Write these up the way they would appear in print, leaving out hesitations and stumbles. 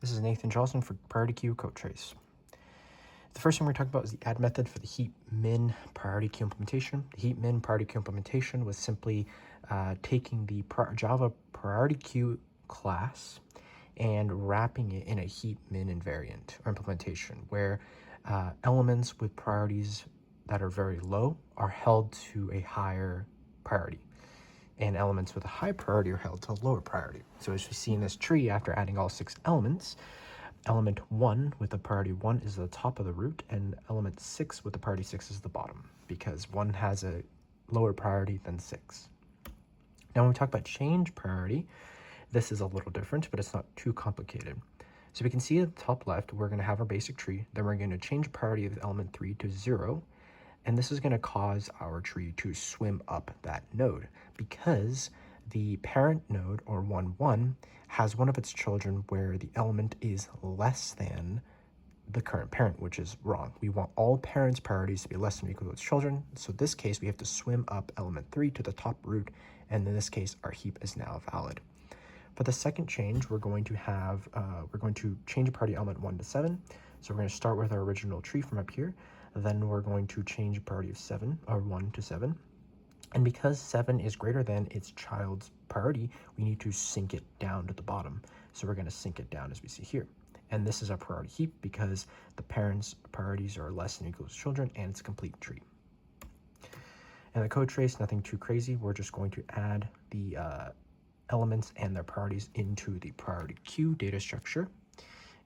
This is Nathan Charleston for Priority Queue Code Trace. The first thing we're talking about is the add method for the heap min priority queue implementation. The heap min priority queue implementation was simply taking the Java priority queue class and wrapping it in a heap min invariant or implementation where elements with priorities that are very low are held to a higher priority, and elements with a high priority are held to a lower priority. So as we see in this tree, after adding all 6 elements, element 1 with the priority 1 is the top of the root, and element 6 with the priority 6 is the bottom, because 1 has a lower priority than 6. Now when we talk about change priority, this is a little different, but it's not too complicated. So we can see at the top left, we're going to have our basic tree, then we're going to change priority of element 3 to 0, and this is going to cause our tree to swim up that node because the parent node, or 1, 1, has one of its children where the element is less than the current parent, which is wrong. We want all parents' priorities to be less than or equal to its children. So in this case, we have to swim up element 3 to the top root, and in this case, our heap is now valid. For the second change, we're going to change a priority element 1 to 7. So we're going to start with our original tree from up here. Then we're going to change a priority of 7, or 1 to 7. And because 7 is greater than its child's priority, we need to sink it down to the bottom. So we're going to sink it down as we see here. And this is our priority heap because the parents' priorities are less than or equal to children, and it's a complete tree. And the code trace, nothing too crazy. We're just going to add the elements and their priorities into the priority queue data structure.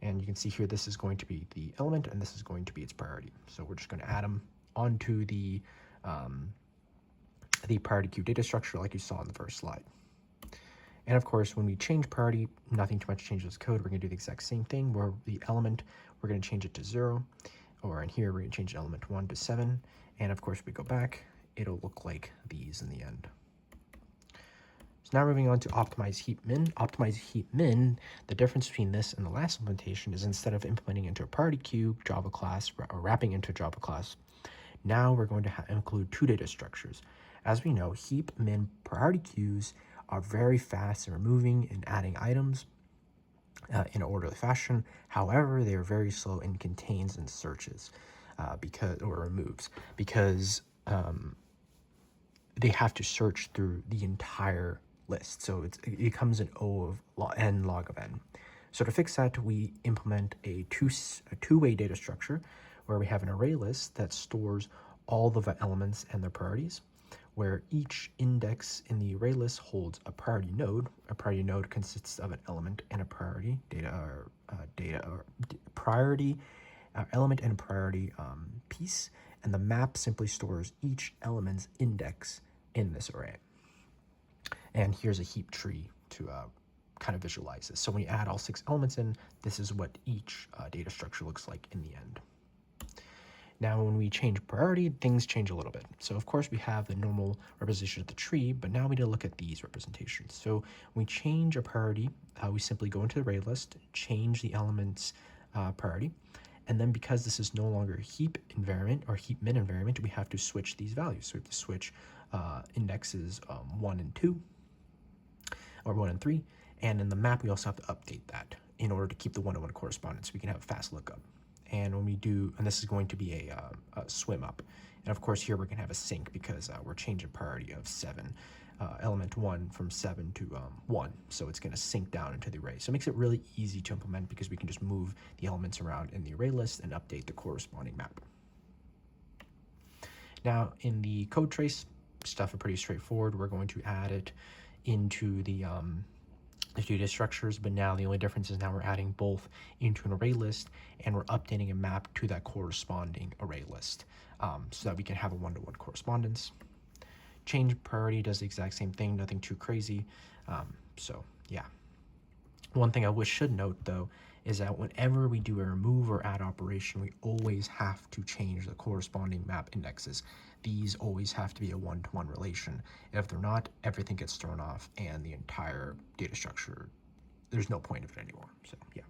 And you can see here, this is going to be the element, and this is going to be its priority. So we're just going to add them onto the priority queue data structure like you saw in the first slide. And of course, when we change priority, nothing too much changes code. We're going to do the exact same thing where the element, we're going to change it to 0, or in here, we're going to change element 1 to 7. And of course, we go back, it'll look like these in the end. So now moving on to optimize heap min. Optimize heap min, the difference between this and the last implementation is instead of implementing into a priority queue Java class or wrapping into a Java class, now we're going to include 2 data structures. As we know, heap min priority queues are very fast in removing and adding items in an orderly fashion. However, they are very slow in contains and searches or removes because they have to search through the entire list. So it becomes an O of n log of n. So to fix that, we implement a two-way data structure where we have an array list that stores all the elements and their priorities, where each index in the array list holds a priority node. A priority node consists of an element and a priority element and a priority piece, and the map simply stores each element's index in this array. And here's a heap tree to kind of visualize this. So when you add all 6 elements in, this is what each data structure looks like in the end. Now, when we change priority, things change a little bit. So of course we have the normal representation of the tree, but now we need to look at these representations. So when we change a priority, we simply go into the array list, change the element's priority, and then because this is no longer a heap invariant or heap min invariant, we have to switch these values. So we have to switch indexes 1 and 2, or 1 and 3, and in the map we also have to update that in order to keep the one-to-one correspondence. We can have a fast lookup. And when we do, and this is going to be a swim up. And of course here we're going to have a sync because we're changing priority of 7, element 1 from 7 to 1. So it's going to sync down into the array. So it makes it really easy to implement because we can just move the elements around in the array list and update the corresponding map. Now in the code trace, stuff are pretty straightforward. We're going to add it into the data structures, but now the only difference is now we're adding both into an array list and we're updating a map to that corresponding array list so that we can have a one-to-one correspondence. Change priority does the exact same thing, nothing too crazy. So yeah. One thing I should note though is that whenever we do a remove or add operation, we always have to change the corresponding map indexes. These always have to be a one-to-one relation. If they're not, everything gets thrown off and the entire data structure, there's no point of it anymore. So yeah.